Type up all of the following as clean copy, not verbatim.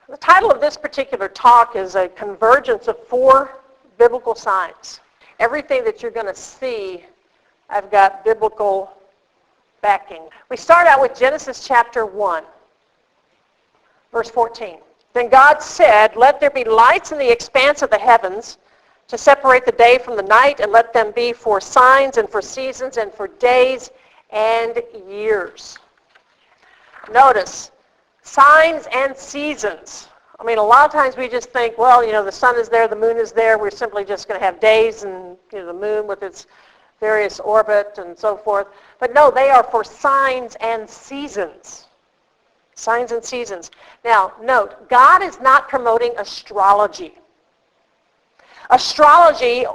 The title of this particular talk is a convergence of 4 biblical signs. Everything that you're going to see, I've got biblical backing. We start out with Genesis chapter 1, verse 14. Then God said, "Let there be lights in the expanse of the heavens to separate the day from the night, and let them be for signs and for seasons and for days and years." Notice, signs and seasons. I mean, a lot of times we just think, well, the sun is there, the moon is there, we're simply just going to have days and the moon with its various orbit and so forth. But no, they are for signs and seasons. Signs and seasons. Now, note, God is not promoting astrology. Astrology,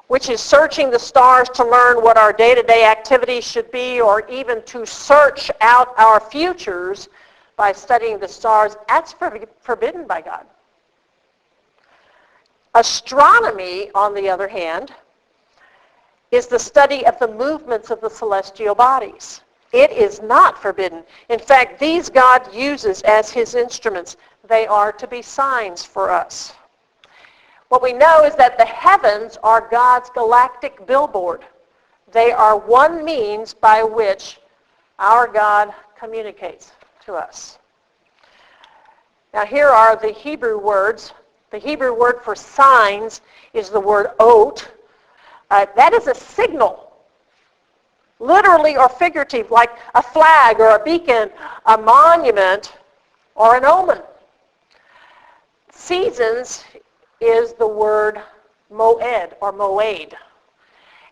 which is searching the stars to learn what our day-to-day activities should be, or even to search out our futures by studying the stars, that's forbidden by God. Astronomy, on the other hand, is the study of the movements of the celestial bodies. It is not forbidden. In fact, these God uses as his instruments. They are to be signs for us. What we know is that the heavens are God's galactic billboard. They are one means by which our God communicates to us. Now here are the Hebrew words. The Hebrew word for signs is the word ot. That is a signal, literally or figurative, like a flag or a beacon, a monument, or an omen. Seasons is the word moed or moed.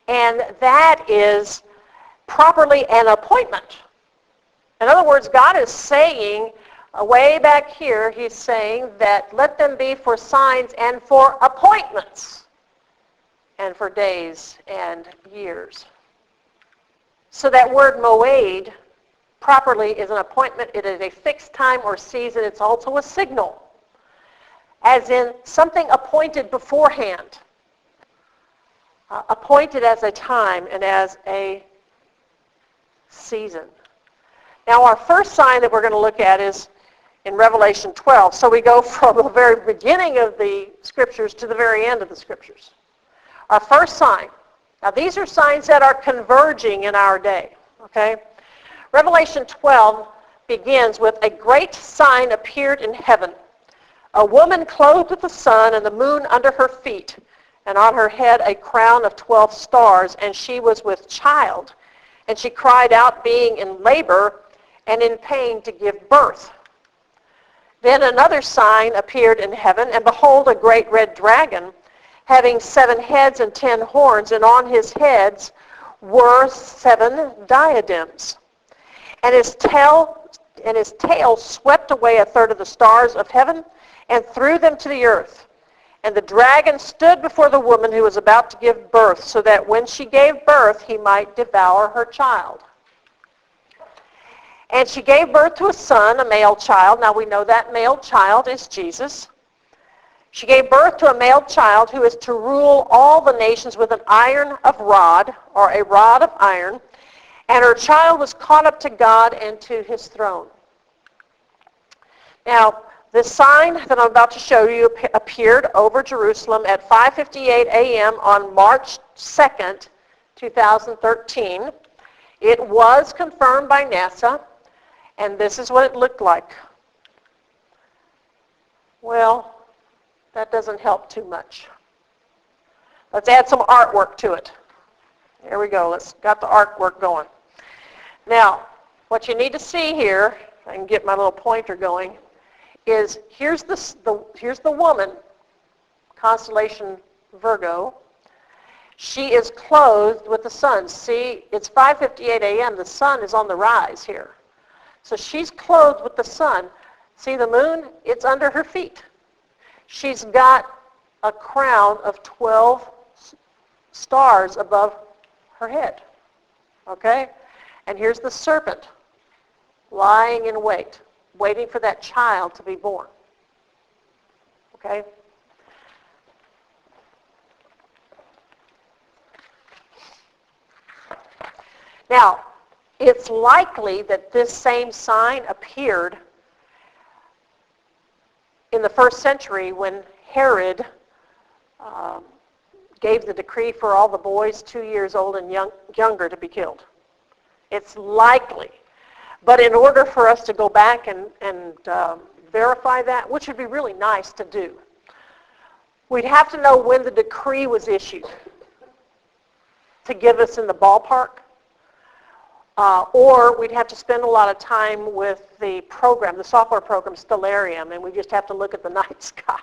And that is properly an appointment. In other words, God is saying, way back here, he's saying that let them be for signs and for appointments and for days and years. So that word moed properly is an appointment. It is a fixed time or season. It's also a signal, as in something appointed beforehand, appointed as a time and as a season. Now our first sign that we're going to look at is in Revelation 12. So we go from the very beginning of the Scriptures to the very end of the Scriptures. Our first sign. Now these are signs that are converging in our day. Okay? Revelation 12 begins with a great sign appeared in heaven. A woman clothed with the sun and the moon under her feet, and on her head a crown of 12 stars, and she was with child. And she cried out, being in labor and in pain to give birth. Then another sign appeared in heaven, and behold, a great red dragon, having 7 heads and 10 horns, and on his heads were 7 diadems. And his tail swept away a third of the stars of heaven, and threw them to the earth. And the dragon stood before the woman who was about to give birth, so that when she gave birth, he might devour her child. And she gave birth to a son, a male child. Now we know that male child is Jesus. She gave birth to a male child who is to rule all the nations with an iron of rod, or a rod of iron. And her child was caught up to God and to his throne. Now, the sign that I'm about to show you appeared over Jerusalem at 5:58 a.m. on March 2nd, 2013. It was confirmed by NASA, and this is what it looked like. Well, that doesn't help too much. Let's add some artwork to it. There we go. Let's got the artwork going. Now, what you need to see here, I can get my little pointer going, is here's the woman, constellation Virgo. She is clothed with the sun. See, it's 5:58 a.m. The sun is on the rise here. So she's clothed with the sun. See the moon? It's under her feet. She's got a crown of 12 stars above her head. Okay? And here's the serpent lying in wait, waiting for that child to be born. Okay? Now, it's likely that this same sign appeared in the first century when Herod gave the decree for all the boys 2 years old and younger to be killed. It's likely. But in order for us to go back and verify that, which would be really nice to do, we'd have to know when the decree was issued to give us in the ballpark. Or we'd have to spend a lot of time with the program, the software program Stellarium, and we just have to look at the night sky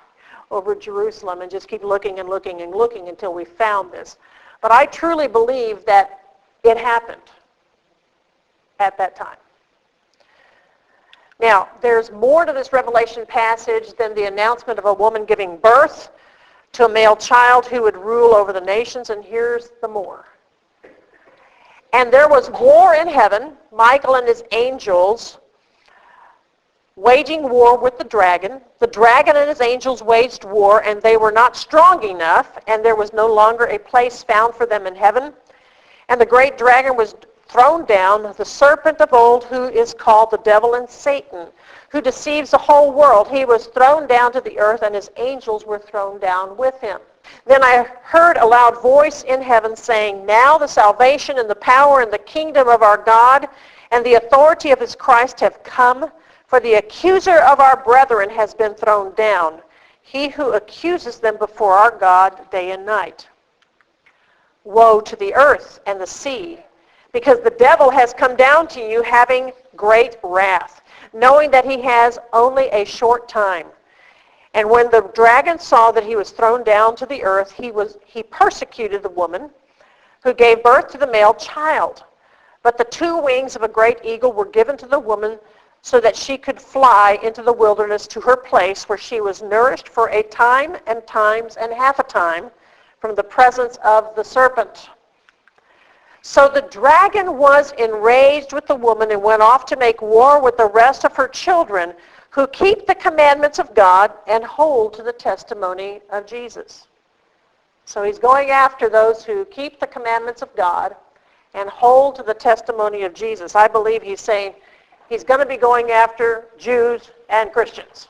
over Jerusalem and just keep looking and looking and looking until we found this. But I truly believe that it happened at that time. Now, there's more to this Revelation passage than the announcement of a woman giving birth to a male child who would rule over the nations, and here's the more. And there was war in heaven, Michael and his angels waging war with the dragon. The dragon and his angels waged war, and they were not strong enough, and there was no longer a place found for them in heaven. And the great dragon was thrown down, the serpent of old, who is called the devil and Satan, who deceives the whole world. He was thrown down to the earth, and his angels were thrown down with him. Then I heard a loud voice in heaven saying, "Now the salvation and the power and the kingdom of our God and the authority of his Christ have come, for the accuser of our brethren has been thrown down, he who accuses them before our God day and night. Woe to the earth and the sea, because the devil has come down to you having great wrath, knowing that he has only a short time. And when the dragon saw that he was thrown down to the earth, he persecuted the woman who gave birth to the male child. But the 2 wings of a great eagle were given to the woman so that she could fly into the wilderness to her place where she was nourished for a time and times and half a time from the presence of the serpent. So the dragon was enraged with the woman and went off to make war with the rest of her children who keep the commandments of God and hold to the testimony of Jesus." So he's going after those who keep the commandments of God and hold to the testimony of Jesus. I believe he's saying he's going to be going after Jews and Christians.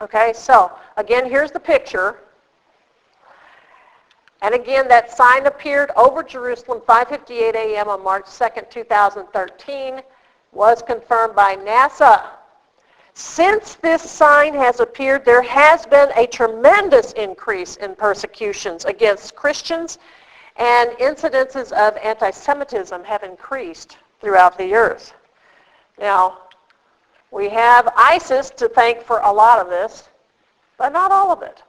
Okay, so again, here's the picture. And again, that sign appeared over Jerusalem 5:58 a.m. on March 2nd, 2013. Was confirmed by NASA. Since this sign has appeared, there has been a tremendous increase in persecutions against Christians, and incidences of anti-Semitism have increased throughout the earth. Now, we have ISIS to thank for a lot of this, but not all of it,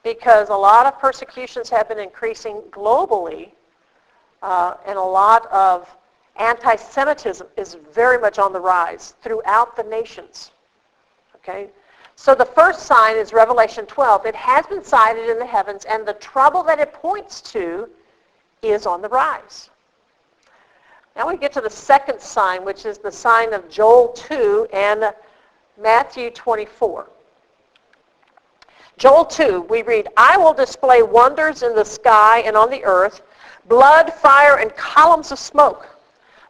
because a lot of persecutions have been increasing globally, and a lot of anti-Semitism is very much on the rise throughout the nations. Okay? So the first sign is Revelation 12. It has been sighted in the heavens, and the trouble that it points to is on the rise. Now we get to the second sign, which is the sign of Joel 2 and Matthew 24. Joel 2, we read, "I will display wonders in the sky and on the earth, blood, fire, and columns of smoke.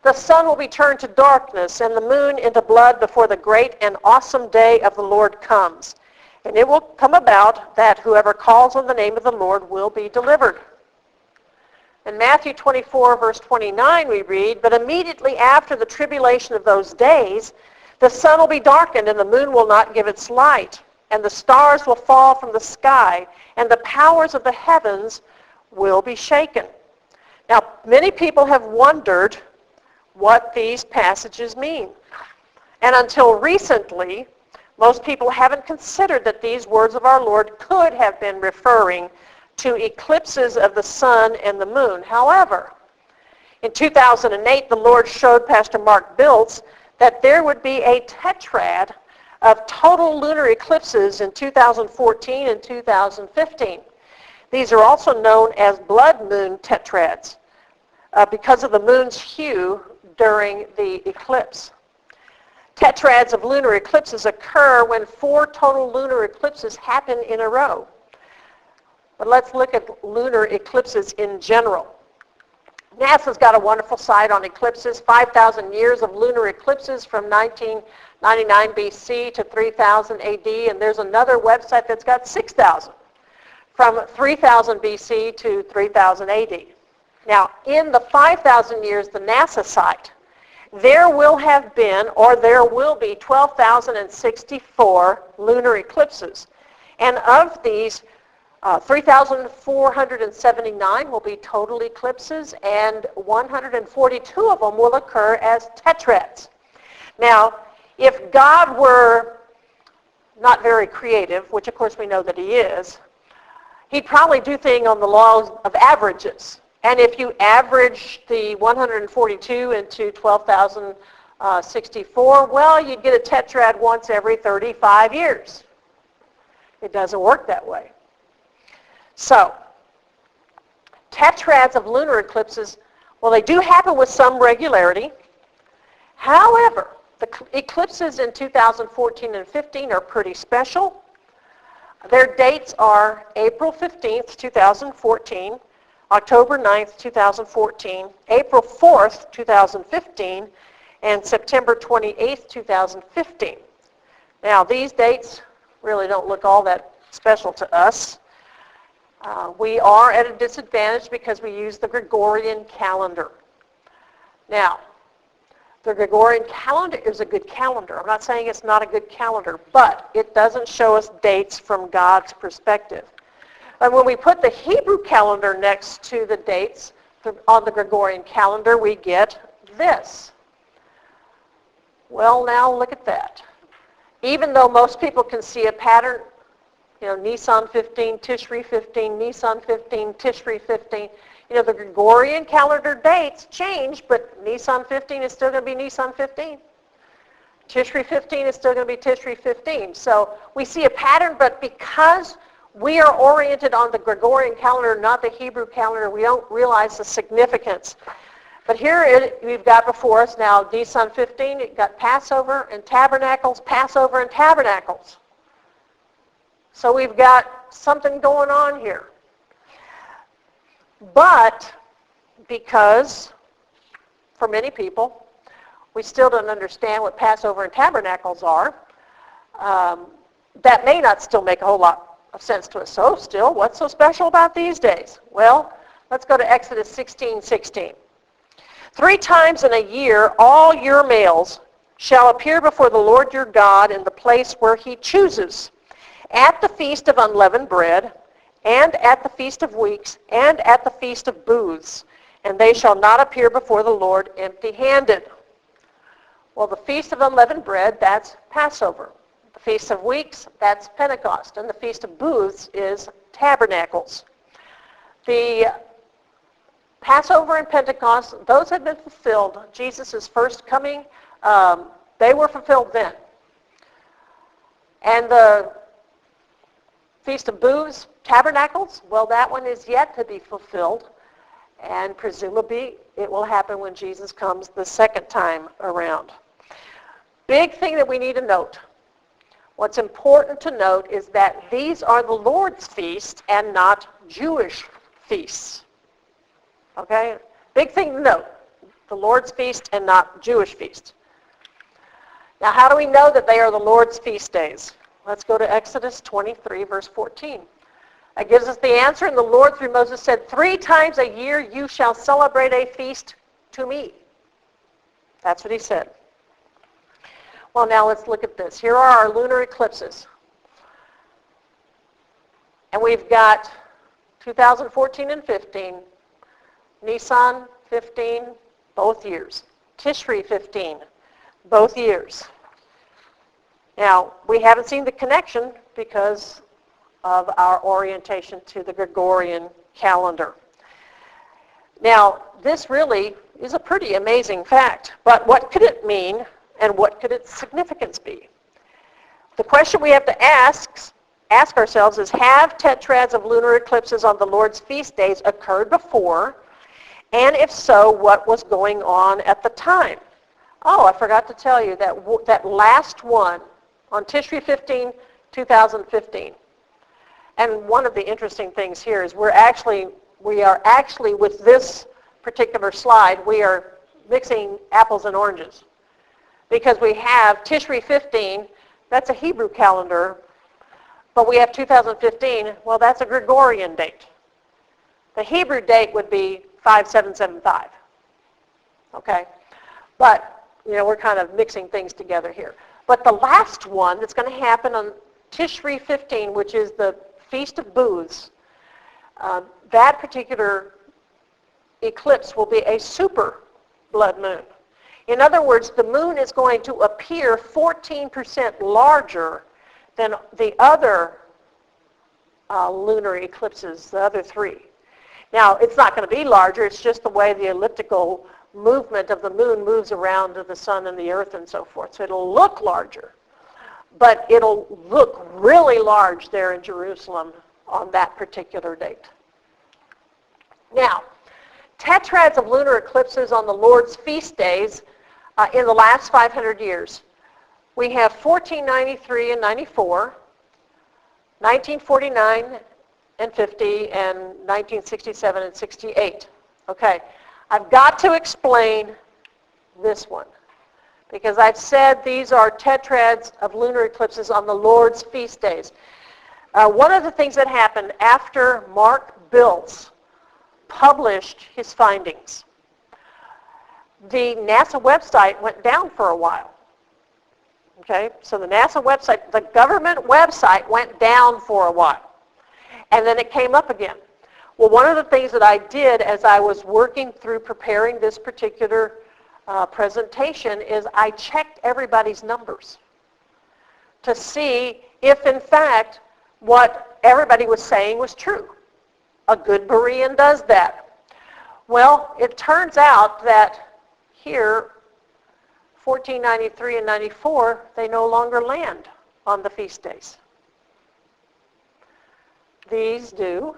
The sun will be turned to darkness and the moon into blood before the great and awesome day of the Lord comes. And it will come about that whoever calls on the name of the Lord will be delivered." In Matthew 24, verse 29, we read, "But immediately after the tribulation of those days, the sun will be darkened and the moon will not give its light, and the stars will fall from the sky, and the powers of the heavens will be shaken." Now, many people have wondered what these passages mean. And until recently, most people haven't considered that these words of our Lord could have been referring to eclipses of the sun and the moon. However, in 2008, the Lord showed Pastor Mark Biltz that there would be a tetrad of total lunar eclipses in 2014 and 2015. These are also known as Blood Moon Tetrads because of the moon's hue during the eclipse. Tetrads of lunar eclipses occur when 4 total lunar eclipses happen in a row. But let's look at lunar eclipses in general. NASA's got a wonderful site on eclipses, 5,000 years of lunar eclipses from 1999 BC to 3000 AD, and there's another website that's got 6,000 from 3000 BC to 3000 AD. Now, in the 5,000 years, the NASA site, there will have been, or there will be, 12,064 lunar eclipses. And of these, 3,479 will be total eclipses, and 142 of them will occur as tetrads. Now, if God were not very creative, which of course we know that he is, he'd probably do things on the laws of averages. And if you average the 142 into 12,064, well, you'd get a tetrad once every 35 years. It doesn't work that way. So, tetrads of lunar eclipses, well, they do happen with some regularity. However, the eclipses in 2014 and 15 are pretty special. Their dates are April 15th, 2014, October 9th, 2014, April 4th, 2015, and September 28th, 2015. Now, these dates really don't look all that special to us. We are at a disadvantage because we use the Gregorian calendar. Now, the Gregorian calendar is a good calendar. I'm not saying it's not a good calendar, but it doesn't show us dates from God's perspective. And when we put the Hebrew calendar next to the dates on the Gregorian calendar, we get this. Well, now look at that. Even though most people can see a pattern, Nisan 15, Tishri 15, Nisan 15, Tishri 15. The Gregorian calendar dates change, but Nisan 15 is still going to be Nisan 15. Tishri 15 is still going to be Tishri 15. So we see a pattern, but because we are oriented on the Gregorian calendar, not the Hebrew calendar, we don't realize the significance. But here we've got before us now Nisan 15, it got Passover and Tabernacles, Passover and Tabernacles. So we've got something going on here. But because, for many people, we still don't understand what Passover and Tabernacles are, that may not still make a whole lot of sense to us. So still, what's so special about these days? Well, let's go to Exodus 16:16. 3 times in a year, all your males shall appear before the Lord your God in the place where he chooses, at the feast of unleavened bread, and at the feast of weeks, and at the feast of booths, and they shall not appear before the Lord empty-handed. Well, the feast of unleavened bread, that's Passover. The feast of weeks, that's Pentecost, and the feast of booths is Tabernacles. The Passover and Pentecost, those had been fulfilled. Jesus' first coming, they were fulfilled then. And the Feast of Booths, Tabernacles, well, that one is yet to be fulfilled, and presumably it will happen when Jesus comes the second time around. Big thing that we need to note. What's important to note is that these are the Lord's feasts and not Jewish feasts. Okay? Big thing to note. The Lord's feast and not Jewish feast. Now, how do we know that they are the Lord's feast days? Let's go to Exodus 23, verse 14. That gives us the answer. And the Lord through Moses said, 3 times a year you shall celebrate a feast to me. That's what he said. Well, now let's look at this. Here are our lunar eclipses. And we've got 2014 and 15, Nisan 15, both years. Tishri 15, both years. Now, we haven't seen the connection because of our orientation to the Gregorian calendar. Now, this really is a pretty amazing fact, but what could it mean and what could its significance be? The question we have to ask ourselves is, have tetrads of lunar eclipses on the Lord's feast days occurred before? And if so, what was going on at the time? Oh, I forgot to tell you that last one on Tishri 15, 2015. And one of the interesting things here is we are actually with this particular slide, we are mixing apples and oranges. Because we have Tishri 15, that's a Hebrew calendar, but we have 2015, well, that's a Gregorian date. The Hebrew date would be 5775. Okay? But, we're kind of mixing things together here. But the last one that's going to happen on Tishri 15, which is the Feast of Booths, that particular eclipse will be a super blood moon. In other words, the moon is going to appear 14% larger than the other lunar eclipses, the other three. Now, it's not going to be larger, it's just the way the elliptical movement of the moon moves around the sun and the earth and so forth. So it'll look larger, but it'll look really large there in Jerusalem on that particular date. Now, tetrads of lunar eclipses on the Lord's feast days in the last 500 years. We have 1493 and 94, 1949 and 50, and 1967 and 68. Okay, I've got to explain this one because I've said these are tetrads of lunar eclipses on the Lord's feast days. One of the things that happened after Mark Biltz published his findings, the NASA website went down for a while. Okay, so the NASA website, the government website went down for a while. And then it came up again. Well, one of the things that I did as I was working through preparing this particular presentation is I checked everybody's numbers to see if, in fact, what everybody was saying was true. A good Berean does that. Well, it turns out that here, 1493 and 94, they no longer land on the feast days. These do.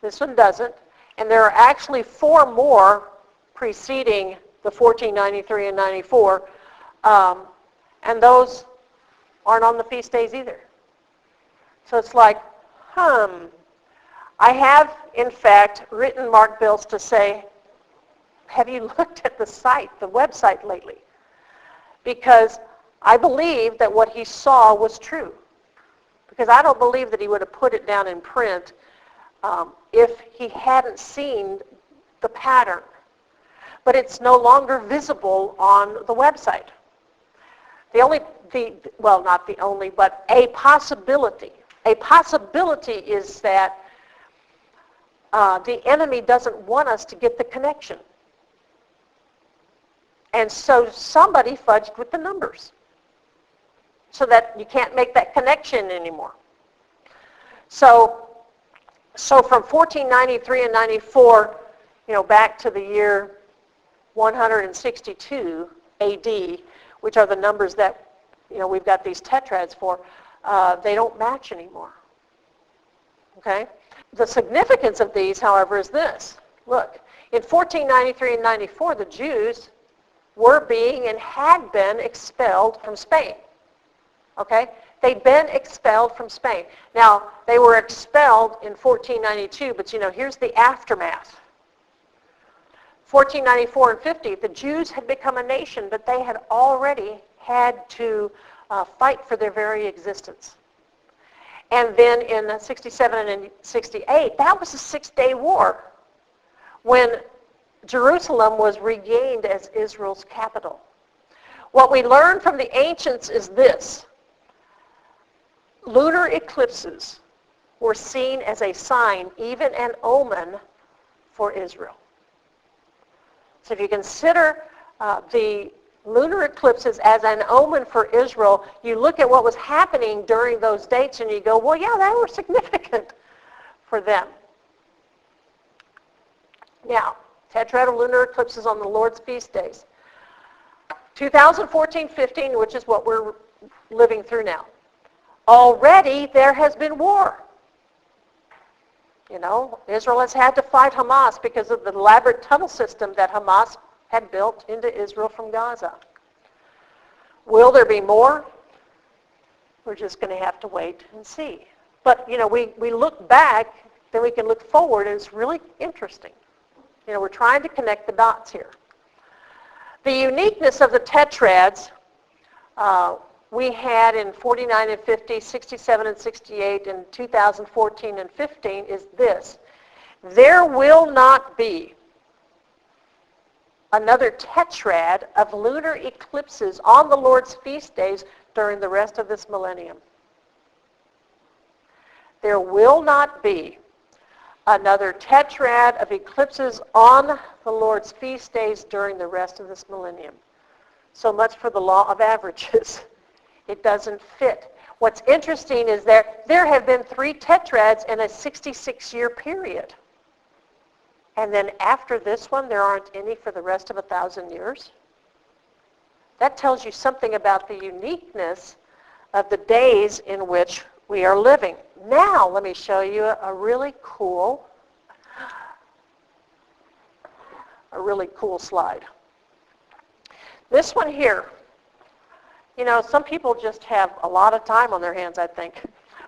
This one doesn't. And there are actually 4 more preceding the 1493 and 94, and those aren't on the feast days either. So it's like, I have, in fact, written Mark Biltz to say, have you looked at the site, the website lately? Because I believe that what he saw was true. Because I don't believe that he would have put it down in print if he hadn't seen the pattern. But it's no longer visible on the website. Not the only, but a possibility. A possibility is that the enemy doesn't want us to get the connection. And so somebody fudged with the numbers so that you can't make that connection anymore. So from 1493 and 94, back to the year 162 AD, which are the numbers that, we've got these tetrads for, they don't match anymore. Okay? The significance of these, however, is this. Look, in 1493 and 94, the Jews were being and had been expelled from Spain. Okay? They'd been expelled from Spain. Now, they were expelled in 1492, but here's the aftermath. 1494 and 50, the Jews had become a nation, but they had already had to fight for their very existence. And then in 67 and 68, that was a 6-day war when Jerusalem was regained as Israel's capital. What we learn from the ancients is this. Lunar eclipses were seen as a sign, even an omen, for Israel. So if you consider the lunar eclipses as an omen for Israel, you look at what was happening during those dates and you go, well, yeah, they were significant for them. Now, tetrad of lunar eclipses on the Lord's feast days. 2014-15, which is what we're living through now. Already there has been war. Israel has had to fight Hamas because of the elaborate tunnel system that Hamas had built into Israel from Gaza. Will there be more? We're just going to have to wait and see. But, we look back, then we can look forward, and it's really interesting. We're trying to connect the dots here. The uniqueness of the tetrads we had in 49 and 50, 67 and 68, and 2014 and 15 is this. There will not be another tetrad of lunar eclipses on the Lord's feast days during the rest of this millennium. There will not be another tetrad of eclipses on the Lord's feast days during the rest of this millennium. So much for the law of averages. It doesn't fit. What's interesting is that there have been 3 tetrads in a 66-year period. And then after this one, there aren't any for the rest of 1,000 years. That tells you something about the uniqueness of the days in which we are living. Now, let me show you a really cool slide. This one here, some people just have a lot of time on their hands, I think,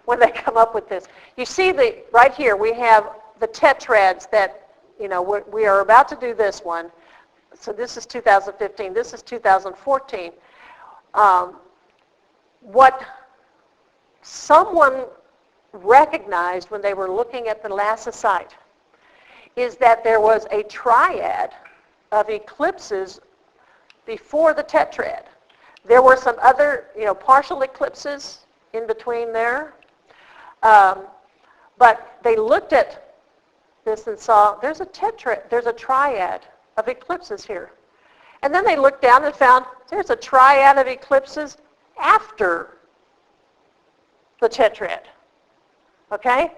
when they come up with this. You see right here, we have the tetrads that, we are about to do this one. So this is 2015, this is 2014. What someone recognized when they were looking at the Lhasa site is that there was a triad of eclipses before the tetrad. There were some other, partial eclipses in between there. But they looked at this and saw there's a triad of eclipses here. And then they looked down and found there's a triad of eclipses after the tetrad. Okay?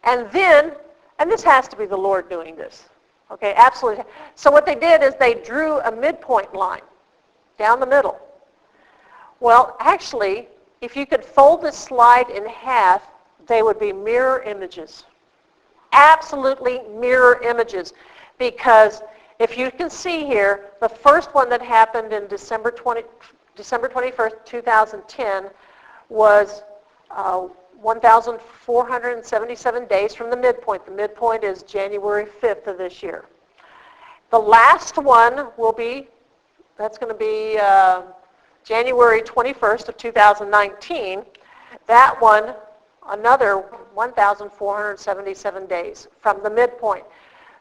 And this has to be the Lord doing this. Okay, absolutely. So what they did is they drew a midpoint line down the middle. Well, actually, if you could fold this slide in half, they would be mirror images. Absolutely mirror images. Because if you can see here, the first one that happened in December 21st, 2010 was 1,477 days from the midpoint. The midpoint is January 5th of this year. The last one that's going to be January 21st of 2019. That one, another 1,477 days from the midpoint.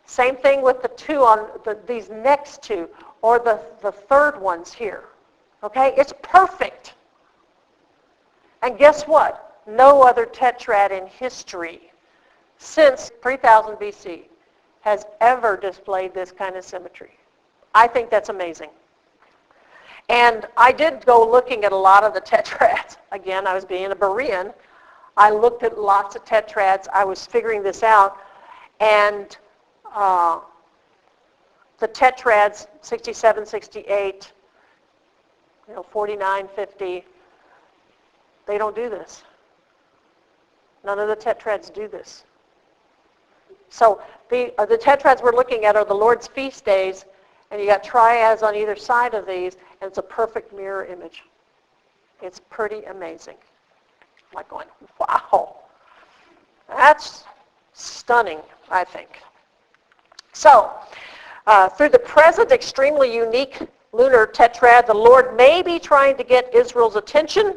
Same thing with the two on these next two, or the third ones here. Okay, it's perfect. And guess what? No other tetrad in history since 3000 BC has ever displayed this kind of symmetry. I think that's amazing. And I did go looking at a lot of the tetrads. Again, I was being a Berean. I looked at lots of tetrads. I was figuring this out. And the tetrads, 67, 68, 49, 50, they don't do this. None of the tetrads do this. So the tetrads we're looking at are the Lord's feast days, and you got triads on either side of these, and it's a perfect mirror image. It's pretty amazing. I'm like going, wow, that's stunning, I think. So, through the present extremely unique lunar tetrad, the Lord may be trying to get Israel's attention,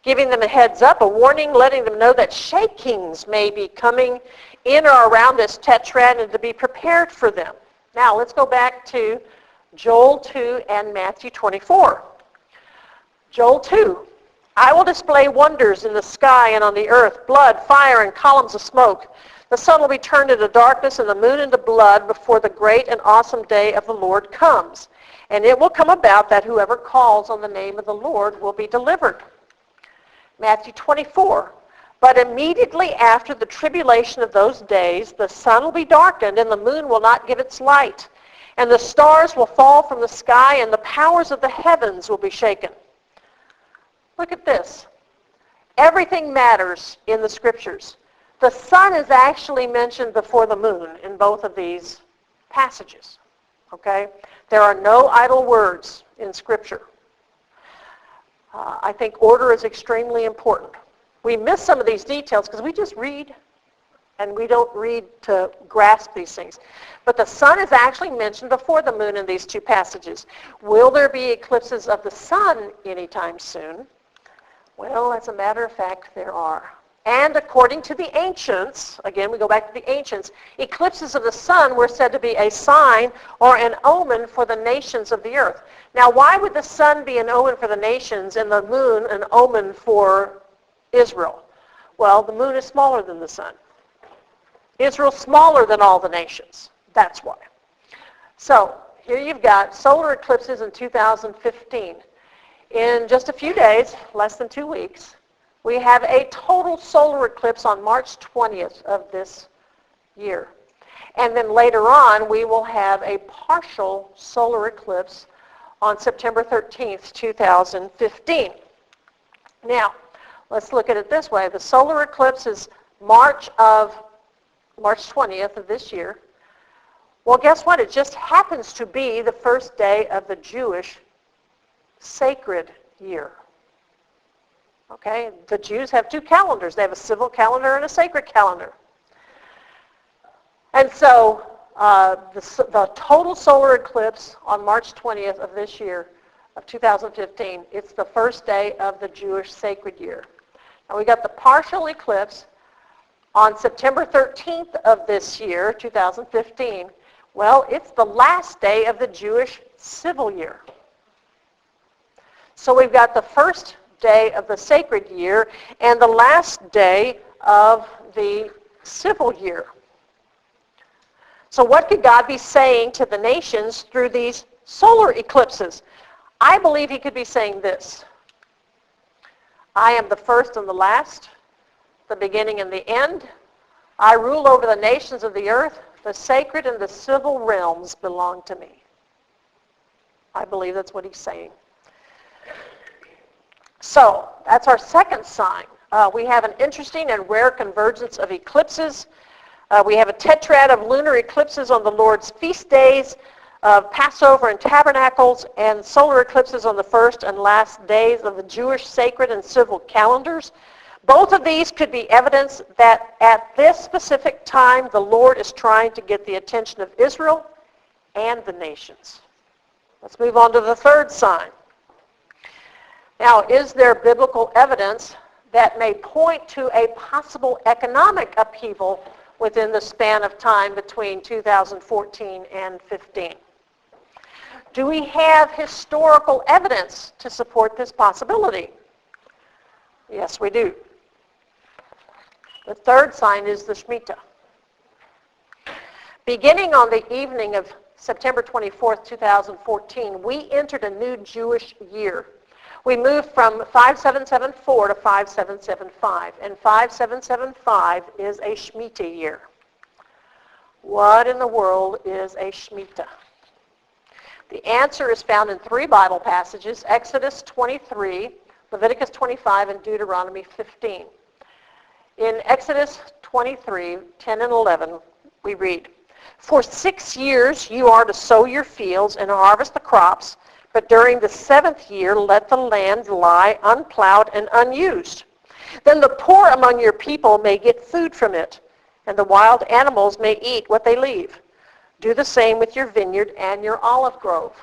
giving them a heads up, a warning, letting them know that shakings may be coming in or around this tetrad and to be prepared for them. Now, let's go back to Joel 2 and Matthew 24. Joel 2, I will display wonders in the sky and on the earth, blood, fire, and columns of smoke. The sun will be turned into darkness and the moon into blood before the great and awesome day of the Lord comes. And it will come about that whoever calls on the name of the Lord will be delivered. Matthew 24, but immediately after the tribulation of those days, the sun will be darkened and the moon will not give its light. And the stars will fall from the sky and the powers of the heavens will be shaken. Look at this. Everything matters in the scriptures. The sun is actually mentioned before the moon in both of these passages. Okay? There are no idle words in scripture. I think order is extremely important. We miss some of these details because we just read. And we don't read to grasp these things. But the sun is actually mentioned before the moon in these two passages. Will there be eclipses of the sun anytime soon? Well, as a matter of fact, there are. And according to the ancients, again, we go back to the ancients, eclipses of the sun were said to be a sign or an omen for the nations of the earth. Now, why would the sun be an omen for the nations and the moon an omen for Israel? Well, the moon is smaller than the sun. Israel's smaller than all the nations. That's why. So, here you've got solar eclipses in 2015. In just a few days, less than 2 weeks, we have a total solar eclipse on March 20th of this year. And then later on, we will have a partial solar eclipse on September 13th, 2015. Now, let's look at it this way. The solar eclipse is March 20th of this year. Well, guess what? It just happens to be the first day of the Jewish sacred year. Okay? The Jews have two calendars. They have a civil calendar and a sacred calendar. And so the total solar eclipse on March 20th of this year, of 2015, it's the first day of the Jewish sacred year. Now we got the partial eclipse on September 13th of this year, 2015. Well, it's the last day of the Jewish civil year. So we've got the first day of the sacred year and the last day of the civil year. So what could God be saying to the nations through these solar eclipses? I believe he could be saying this. I am the first and the last, the beginning and the end. I rule over the nations of the earth. The sacred and the civil realms belong to me. I believe that's what he's saying. So, that's our second sign. We have an interesting and rare convergence of eclipses. We have a tetrad of lunar eclipses on the Lord's feast days, of Passover and Tabernacles, and solar eclipses on the first and last days of the Jewish sacred and civil calendars. Both of these could be evidence that at this specific time the Lord is trying to get the attention of Israel and the nations. Let's move on to the third sign. Now, is there biblical evidence that may point to a possible economic upheaval within the span of time between 2014 and 15? Do we have historical evidence to support this possibility? Yes, we do. The third sign is the Shemitah. Beginning on the evening of September 24th, 2014, we entered a new Jewish year. We moved from 5774 to 5775, and 5775 is a Shemitah year. What in the world is a Shemitah? The answer is found in three Bible passages, Exodus 23, Leviticus 25, and Deuteronomy 15. In Exodus 23, 10 and 11, we read, "For 6 years you are to sow your fields and harvest the crops, but during the 7th year let the land lie unplowed and unused. Then the poor among your people may get food from it, and the wild animals may eat what they leave. Do the same with your vineyard and your olive grove."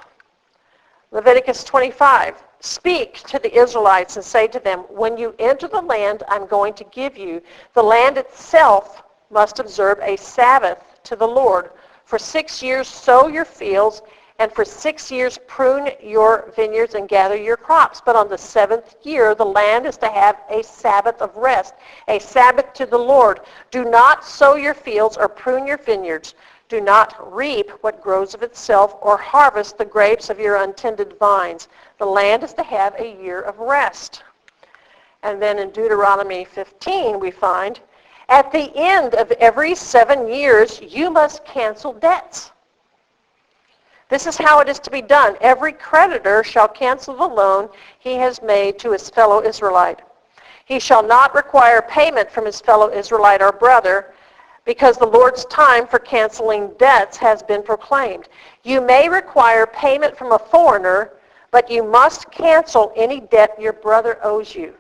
Leviticus 25, "Speak to the Israelites and say to them, when you enter the land I'm going to give you, the land itself must observe a Sabbath to the Lord. For 6 years sow your fields, and for 6 years prune your vineyards and gather your crops. But on the 7th year the land is to have a Sabbath of rest, a Sabbath to the Lord. Do not sow your fields or prune your vineyards. Do not reap what grows of itself or harvest the grapes of your untended vines. The land is to have a year of rest." And then in Deuteronomy 15 we find, "At the end of every 7 years you must cancel debts. This is how it is to be done. Every creditor shall cancel the loan he has made to his fellow Israelite. He shall not require payment from his fellow Israelite or brother, because the Lord's time for canceling debts has been proclaimed. You may require payment from a foreigner, but you must cancel any debt your brother owes you.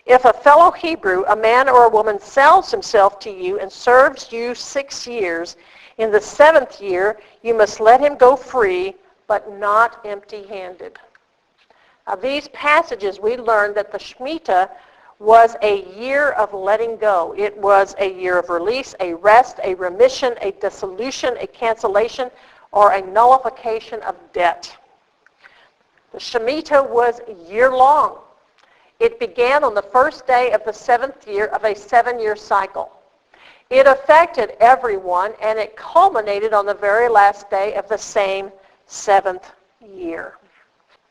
If a fellow Hebrew, a man or a woman, sells himself to you and serves you 6 years, in the 7th year you must let him go free, but not empty-handed. Now, these passages, we learned that the Shemitah was a year of letting go. It was a year of release, a rest, a remission, a dissolution, a cancellation, or a nullification of debt. The Shemitah was year-long. It began on the first day of the 7th year of a 7-year cycle. It affected everyone, and it culminated on the very last day of the same 7th year.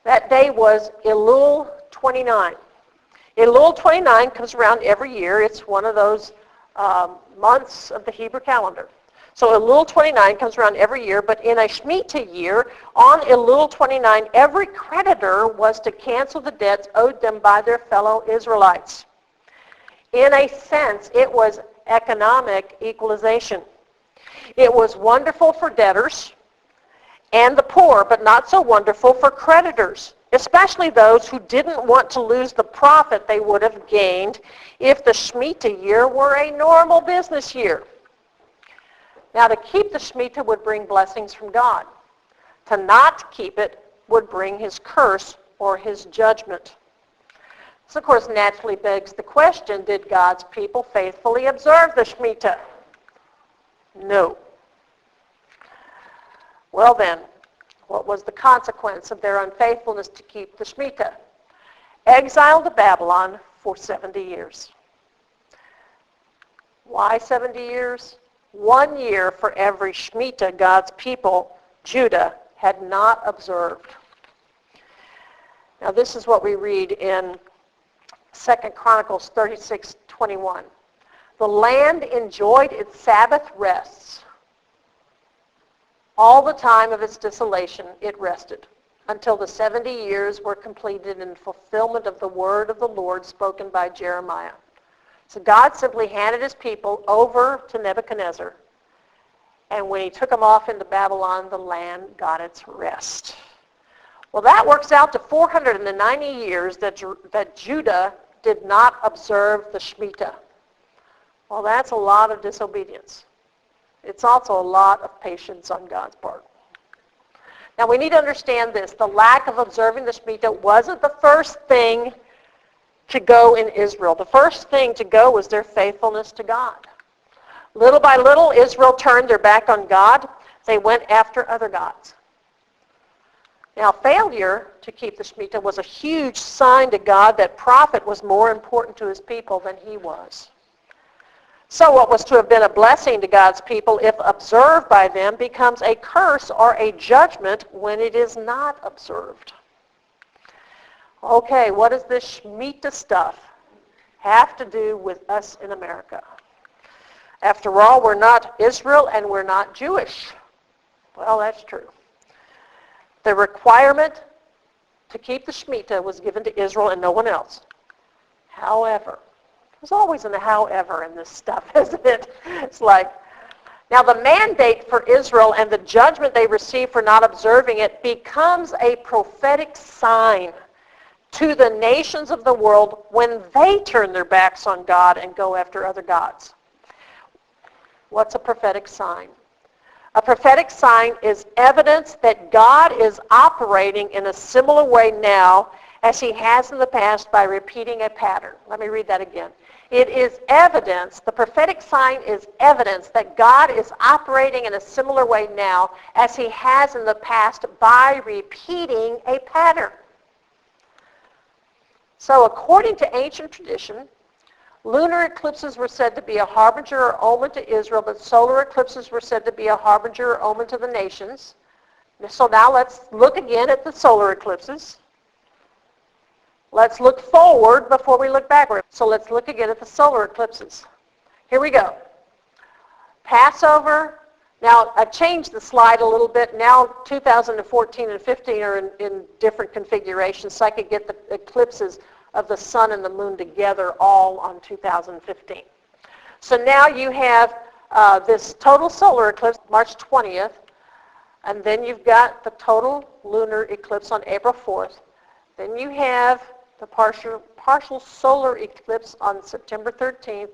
That day was Elul 29. Elul 29 comes around every year. It's one of those months of the Hebrew calendar. So Elul 29 comes around every year, but in a Shemitah year, on Elul 29, every creditor was to cancel the debts owed them by their fellow Israelites. In a sense, it was economic equalization. It was wonderful for debtors and the poor, but not so wonderful for creditors, especially those who didn't want to lose the profit they would have gained if the Shemitah year were a normal business year. Now, to keep the Shemitah would bring blessings from God. To not keep it would bring his curse or his judgment. This, of course, naturally begs the question, did God's people faithfully observe the Shemitah? No. Well then, what was the consequence of their unfaithfulness to keep the Shemitah? Exile to Babylon for 70 years. Why 70 years? 1 year for every Shemitah God's people, Judah, had not observed. Now this is what we read in 2 Chronicles 36:21. The land enjoyed its Sabbath rests. All the time of its desolation, it rested, until the 70 years were completed in fulfillment of the word of the Lord spoken by Jeremiah. So God simply handed his people over to Nebuchadnezzar. And when he took them off into Babylon, the land got its rest. Well, that works out to 490 years that Judah did not observe the Shemitah. Well, that's a lot of disobedience. It's also a lot of patience on God's part. Now, we need to understand this. The lack of observing the Shemitah wasn't the first thing to go in Israel. The first thing to go was their faithfulness to God. Little by little, Israel turned their back on God. They went after other gods. Now, failure to keep the Shemitah was a huge sign to God that profit was more important to his people than he was. So what was to have been a blessing to God's people, if observed by them, becomes a curse or a judgment when it is not observed. Okay, what does this Shemitah stuff have to do with us in America? After all, we're not Israel and we're not Jewish. Well, that's true. The requirement to keep the Shemitah was given to Israel and no one else. However, there's always a however in this stuff, isn't it? It's like, now the mandate for Israel and the judgment they receive for not observing it becomes a prophetic sign to the nations of the world when they turn their backs on God and go after other gods. What's a prophetic sign? A prophetic sign is evidence that God is operating in a similar way now as he has in the past by repeating a pattern. Let me read that again. It is evidence, the prophetic sign is evidence that God is operating in a similar way now as he has in the past by repeating a pattern. So according to ancient tradition, lunar eclipses were said to be a harbinger or omen to Israel, but solar eclipses were said to be a harbinger or omen to the nations. So now let's look again at the solar eclipses. Let's look forward before we look backward. So let's look again at the solar eclipses. Here we go. Passover. Now, I changed the slide a little bit. Now 2014 and 15 are in different configurations, so I could get the eclipses of the sun and the moon together all on 2015. So now you have this total solar eclipse, March 20th, and then you've got the total lunar eclipse on April 4th. Then you have the partial solar eclipse on September 13th,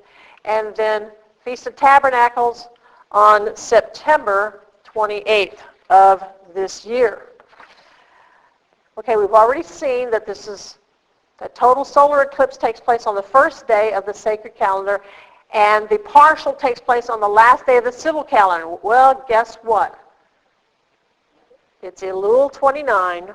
and then Feast of Tabernacles on September 28th of this year. Okay, we've already seen that that total solar eclipse takes place on the first day of the sacred calendar, and the partial takes place on the last day of the civil calendar. Well, guess what? It's Elul 29,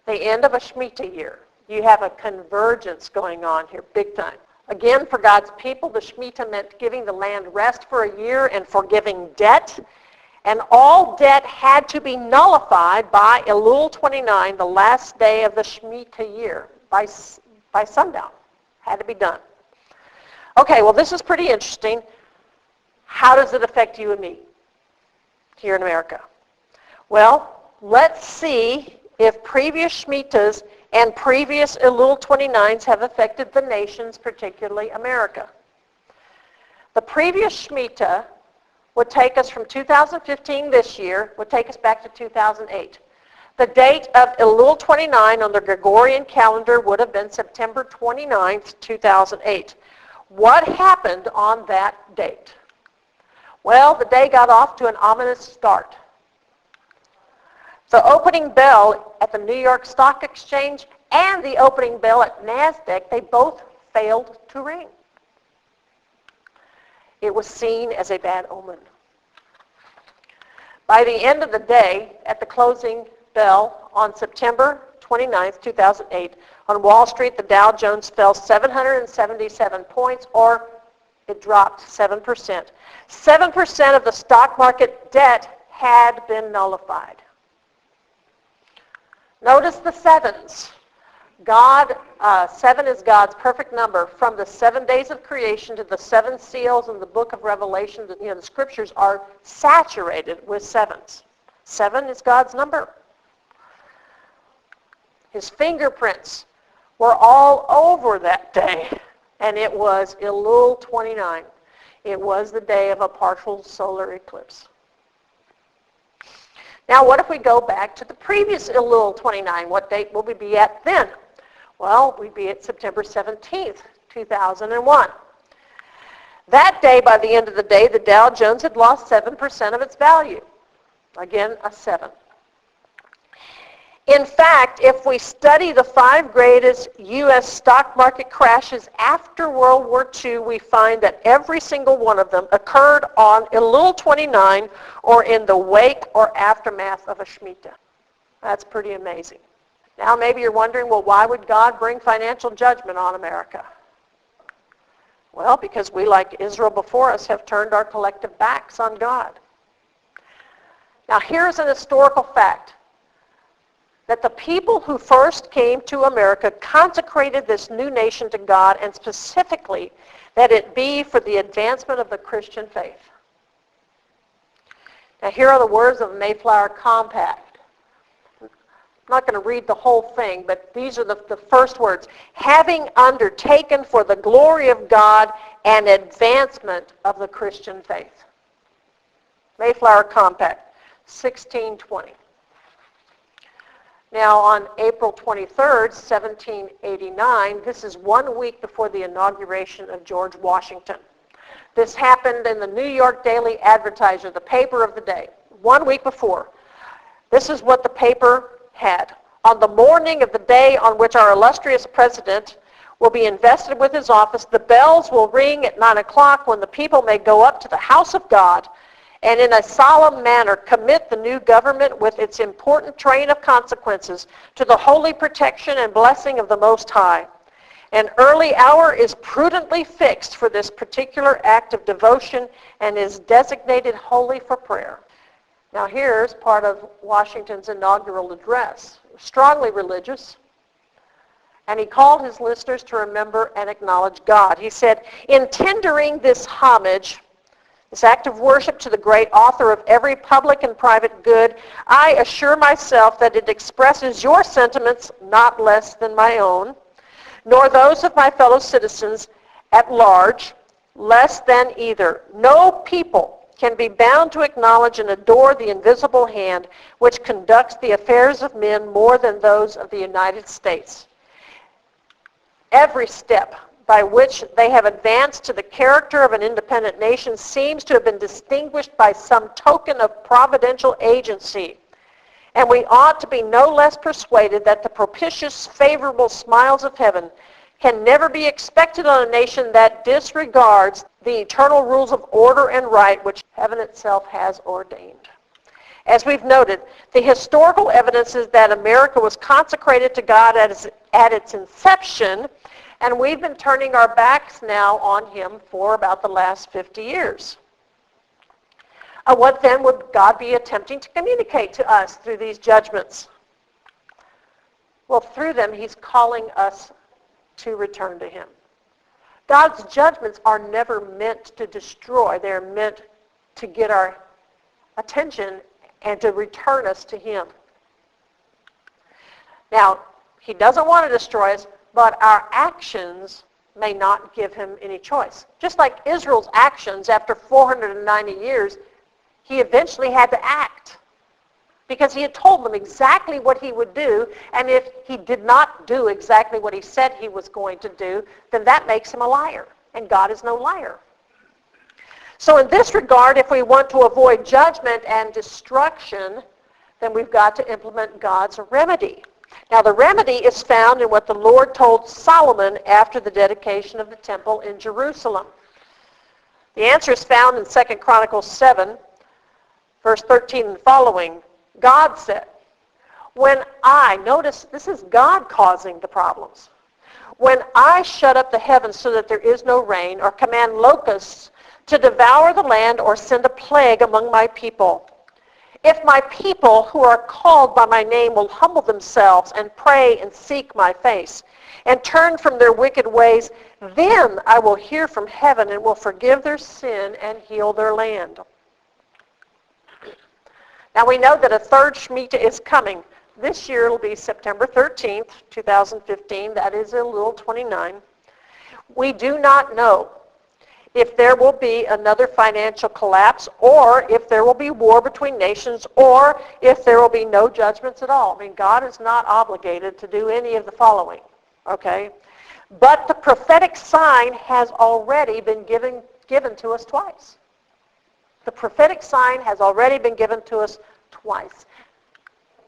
the end of a Shemitah year. You have a convergence going on here, big time. Again, for God's people, the Shemitah meant giving the land rest for a year and forgiving debt. And all debt had to be nullified by Elul 29, the last day of the Shemitah year, by sundown. Had to be done. Okay, well, this is pretty interesting. How does it affect you and me here in America? Well, let's see if previous Shemitahs and previous Elul 29s have affected the nations, particularly America. The previous Shemitah would take us from 2015 this year, would take us back to 2008. The date of Elul 29 on the Gregorian calendar would have been September 29th, 2008. What happened on that date? Well, the day got off to an ominous start. The opening bell at the New York Stock Exchange and the opening bell at NASDAQ, they both failed to ring. It was seen as a bad omen. By the end of the day, at the closing bell on September 29th, 2008, on Wall Street, the Dow Jones fell 777 points, or it dropped 7%. 7% of the stock market debt had been nullified. Notice the sevens. Seven is God's perfect number. From the 7 days of creation to the 7 seals in the book of Revelation, the scriptures are saturated with sevens. 7 is God's number. His fingerprints were all over that day, and it was Elul 29. It was the day of a partial solar eclipse. Now, what if we go back to the previous Elul 29? What date will we be at then? Well, we'd be at September 17th, 2001. That day, by the end of the day, the Dow Jones had lost 7% of its value. Again, a 7. In fact, if we study the 5 greatest U.S. stock market crashes after World War II, we find that every single one of them occurred on Elul 29 or in the wake or aftermath of a Shemitah. That's pretty amazing. Now maybe you're wondering, well, why would God bring financial judgment on America? Well, because we, like Israel before us, have turned our collective backs on God. Now here's an historical fact, that the people who first came to America consecrated this new nation to God, and specifically that it be for the advancement of the Christian faith. Now here are the words of the Mayflower Compact. I'm not going to read the whole thing, but these are the first words. Having undertaken for the glory of God and advancement of the Christian faith. Mayflower Compact, 1620. Now on April 23rd, 1789, this is 1 week before the inauguration of George Washington. This happened in the New York Daily Advertiser, the paper of the day, 1 week before. This is what the paper had. On the morning of the day on which our illustrious president will be invested with his office, the bells will ring at 9 o'clock when the people may go up to the house of God and in a solemn manner commit the new government with its important train of consequences to the holy protection and blessing of the Most High. An early hour is prudently fixed for this particular act of devotion and is designated holy for prayer. Now here's part of Washington's inaugural address. Strongly religious. And he called his listeners to remember and acknowledge God. He said, in tendering this homage, this act of worship to the great author of every public and private good, I assure myself that it expresses your sentiments not less than my own, nor those of my fellow citizens at large, less than either. No people can be bound to acknowledge and adore the invisible hand which conducts the affairs of men more than those of the United States. Every step by which they have advanced to the character of an independent nation seems to have been distinguished by some token of providential agency. And we ought to be no less persuaded that the propitious, favorable smiles of heaven can never be expected on a nation that disregards the eternal rules of order and right which heaven itself has ordained. As we've noted, the historical evidence is that America was consecrated to God at its inception, and we've been turning our backs now on him for about the last 50 years. What then would God be attempting to communicate to us through these judgments? Well, through them, he's calling us to return to him. God's judgments are never meant to destroy. They're meant to get our attention and to return us to him. Now, he doesn't want to destroy us, but our actions may not give him any choice. Just like Israel's actions after 490 years, he eventually had to act because he had told them exactly what he would do, and if he did not do exactly what he said he was going to do, then that makes him a liar, and God is no liar. So in this regard, if we want to avoid judgment and destruction, then we've got to implement God's remedy. Now the remedy is found in what the Lord told Solomon after the dedication of the temple in Jerusalem. The answer is found in 2 Chronicles 7, verse 13 and following. God said, notice this is God causing the problems. When I shut up the heavens so that there is no rain, or command locusts to devour the land, or send a plague among my people, if my people who are called by my name will humble themselves and pray and seek my face and turn from their wicked ways, then I will hear from heaven and will forgive their sin and heal their land. Now we know that a third Shemitah is coming. This year it'll be September 13th, 2015. That is Elul 29. We do not know if there will be another financial collapse, or if there will be war between nations, or if there will be no judgments at all. I mean, God is not obligated to do any of the following, okay? But the prophetic sign has already been given to us twice. The prophetic sign has already been given to us twice.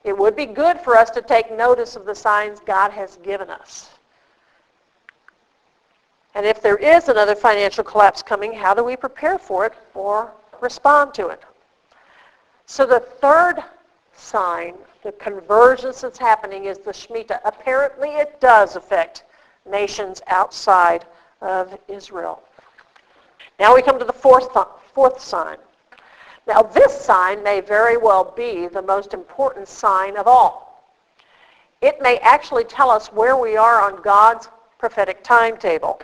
It would be good for us to take notice of the signs God has given us. And if there is another financial collapse coming, how do we prepare for it or respond to it? So the third sign, the convergence that's happening, is the Shemitah. Apparently it does affect nations outside of Israel. Now we come to the fourth sign. Now this sign may very well be the most important sign of all. It may actually tell us where we are on God's prophetic timetable.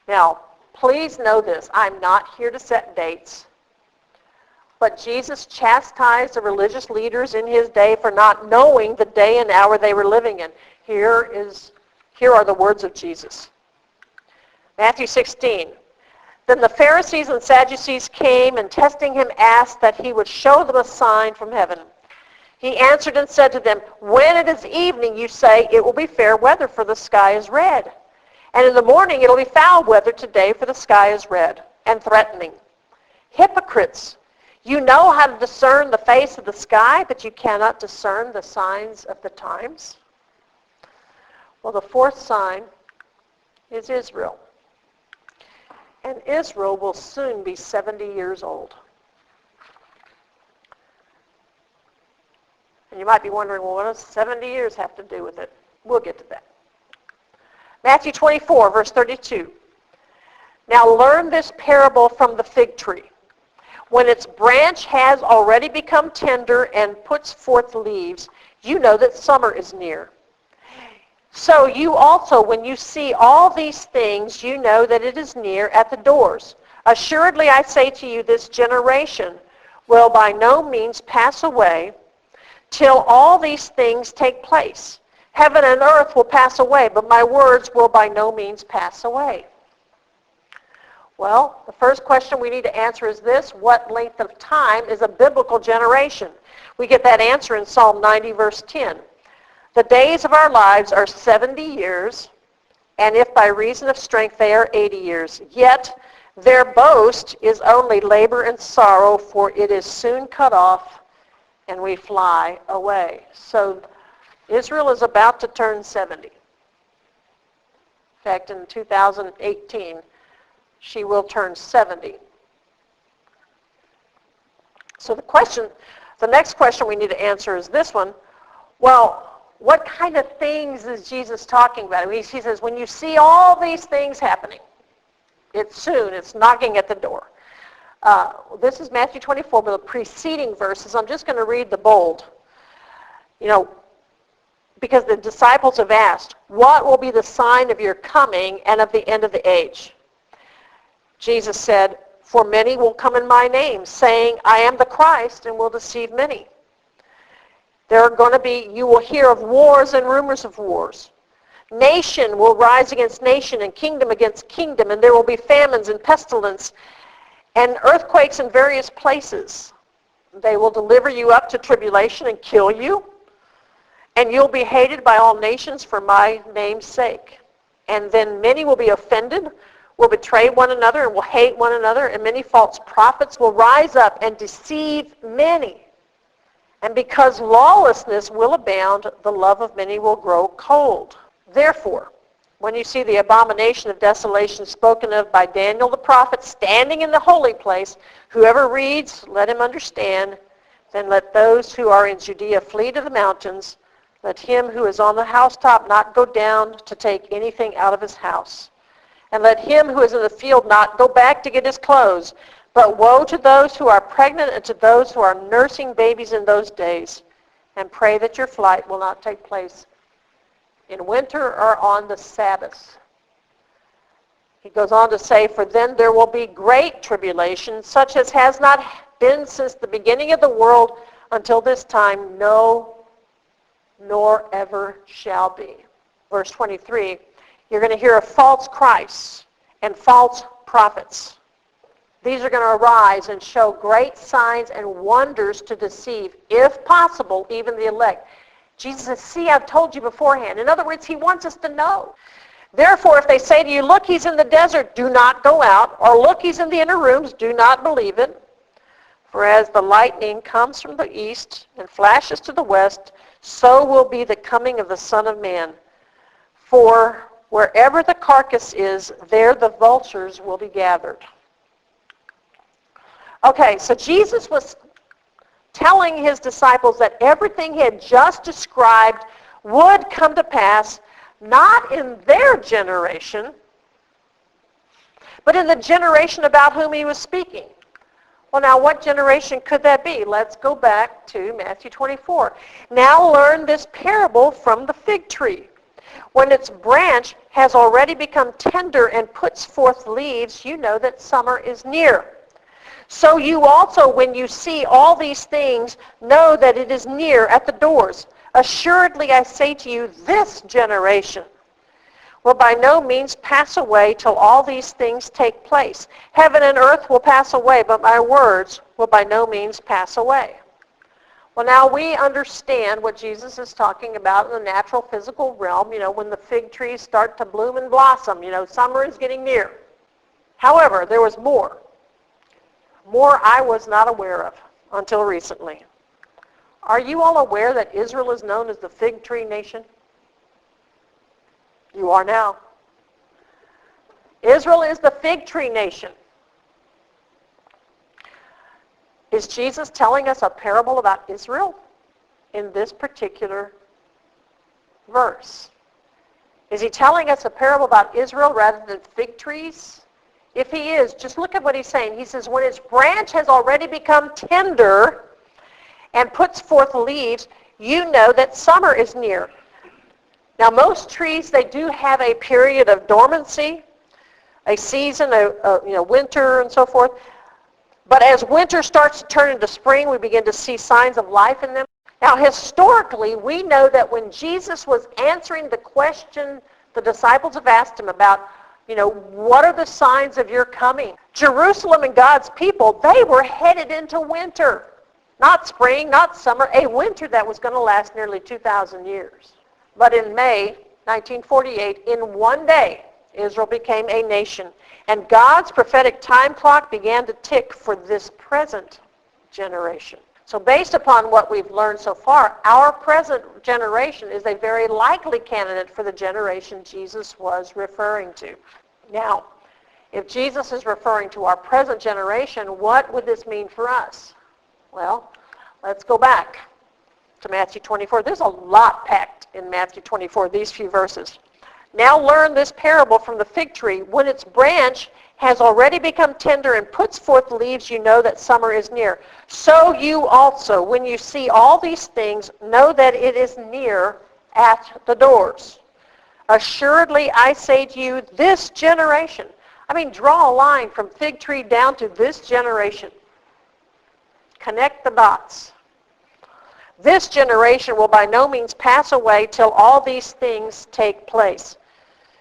Now, please know this. I'm not here to set dates. But Jesus chastised the religious leaders in his day for not knowing the day and hour they were living in. Here are the words of Jesus. Matthew 16. Then the Pharisees and Sadducees came and testing him asked that he would show them a sign from heaven. He answered and said to them, when it is evening, you say, it will be fair weather, for the sky is red. And in the morning it will be foul weather today, for the sky is red and threatening. Hypocrites, you know how to discern the face of the sky, but you cannot discern the signs of the times. Well, the fourth sign is Israel. And Israel will soon be 70 years old. And you might be wondering, well, what does 70 years have to do with it? We'll get to that. Matthew 24, verse 32. Now learn this parable from the fig tree. When its branch has already become tender and puts forth leaves, you know that summer is near. So you also, when you see all these things, you know that it is near at the doors. Assuredly, I say to you, this generation will by no means pass away till all these things take place. Heaven and earth will pass away, but my words will by no means pass away. Well, the first question we need to answer is this: what length of time is a biblical generation? We get that answer in Psalm 90, verse 10. The days of our lives are 70 years, and if by reason of strength they are 80 years. Yet their boast is only labor and sorrow, for it is soon cut off, and we fly away. So Israel is about to turn 70. In fact, in 2018, she will turn 70. So the next question we need to answer is this one. Well, what kind of things is Jesus talking about? He says, when you see all these things happening, it's soon, it's knocking at the door. This is Matthew 24, but the preceding verses, I'm just going to read the bold. Because the disciples have asked, what will be the sign of your coming and of the end of the age? Jesus said, for many will come in my name, saying, I am the Christ, and will deceive many. You will hear of wars and rumors of wars. Nation will rise against nation and kingdom against kingdom, and there will be famines and pestilence and earthquakes in various places. They will deliver you up to tribulation and kill you, and you'll be hated by all nations for my name's sake. And then many will be offended, will betray one another, and will hate one another, and many false prophets will rise up and deceive many. And because lawlessness will abound, the love of many will grow cold. Therefore, when you see the abomination of desolation spoken of by Daniel the prophet standing in the holy place, whoever reads, let him understand. Then let those who are in Judea flee to the mountains. Let him who is on the housetop not go down to take anything out of his house. And let him who is in the field not go back to get his clothes. But woe to those who are pregnant and to those who are nursing babies in those days. And pray that your flight will not take place in winter or on the Sabbath. He goes on to say, for then there will be great tribulation, such as has not been since the beginning of the world until this time, no, nor ever shall be. Verse 23, you're going to hear of false Christs and false prophets. These are going to arise and show great signs and wonders to deceive, if possible, even the elect. Jesus says, see, I've told you beforehand. In other words, he wants us to know. Therefore, if they say to you, look, he's in the desert, do not go out. Or look, he's in the inner rooms, do not believe it. For as the lightning comes from the east and flashes to the west, so will be the coming of the Son of Man. For wherever the carcass is, there the vultures will be gathered. Okay, so Jesus was telling his disciples that everything he had just described would come to pass, not in their generation, but in the generation about whom he was speaking. Well, now, what generation could that be? Let's go back to Matthew 24. Now learn this parable from the fig tree. When its branch has already become tender and puts forth leaves, you know that summer is near. So you also, when you see all these things, know that it is near at the doors. Assuredly, I say to you, this generation will by no means pass away till all these things take place. Heaven and earth will pass away, but my words will by no means pass away. Well, now we understand what Jesus is talking about in the natural physical realm, when the fig trees start to bloom and blossom, summer is getting near. However, there was more I was not aware of until recently. Are you all aware that Israel is known as the fig tree nation? You are now. Israel is the fig tree nation. Is Jesus telling us a parable about Israel in this particular verse? Is he telling us a parable about Israel rather than fig trees? If he is, just look at what he's saying. He says, when its branch has already become tender and puts forth leaves, you know that summer is near. Now, most trees, they do have a period of dormancy, a season, winter and so forth. But as winter starts to turn into spring, we begin to see signs of life in them. Now, historically, we know that when Jesus was answering the question the disciples have asked him about, what are the signs of your coming? Jerusalem and God's people, they were headed into winter. Not spring, not summer, a winter that was going to last nearly 2,000 years. But in May 1948, in one day, Israel became a nation. And God's prophetic time clock began to tick for this present generation. So based upon what we've learned so far, our present generation is a very likely candidate for the generation Jesus was referring to. Now, if Jesus is referring to our present generation, what would this mean for us? Well, let's go back to Matthew 24. There's a lot packed in Matthew 24, these few verses. Now learn this parable from the fig tree. When its branch has already become tender and puts forth leaves, you know that summer is near. So you also, when you see all these things, know that it is near at the doors. Assuredly, I say to you, this generation, draw a line from fig tree down to this generation. Connect the dots. This generation will by no means pass away till all these things take place.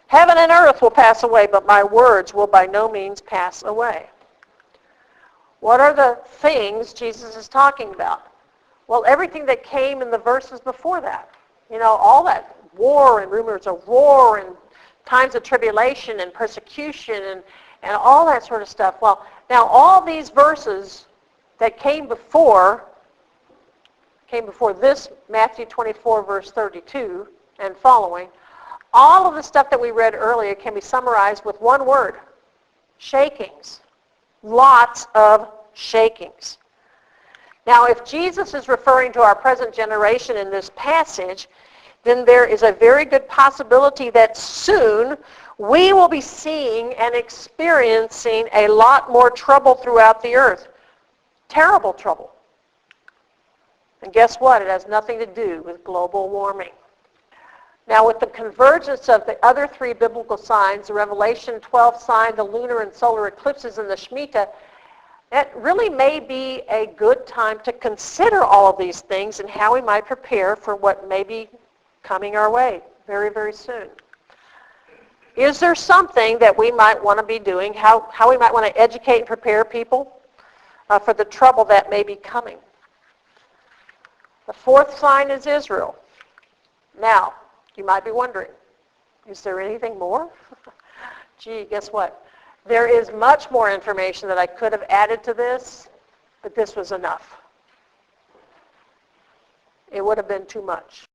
Heaven and earth will pass away, but my words will by no means pass away. What are the things Jesus is talking about? Well, everything that came in the verses before that. All that war and rumors of war and times of tribulation and persecution and all that sort of stuff. Well, now all these verses that came before this Matthew 24, verse 32 and following, all of the stuff that we read earlier can be summarized with one word: shakings. Lots of shakings. Now, if Jesus is referring to our present generation in this passage, then there is a very good possibility that soon we will be seeing and experiencing a lot more trouble throughout the earth. Terrible trouble. And guess what? It has nothing to do with global warming. Now, with the convergence of the other three biblical signs, the Revelation 12 sign, the lunar and solar eclipses, and the Shemitah, it really may be a good time to consider all of these things and how we might prepare for what may be coming our way very, very soon. Is there something that we might want to be doing, how we might want to educate and prepare people for the trouble that may be coming? The fourth sign is Israel. Now, you might be wondering, is there anything more? Gee, guess what? There is much more information that I could have added to this, but this was enough. It would have been too much.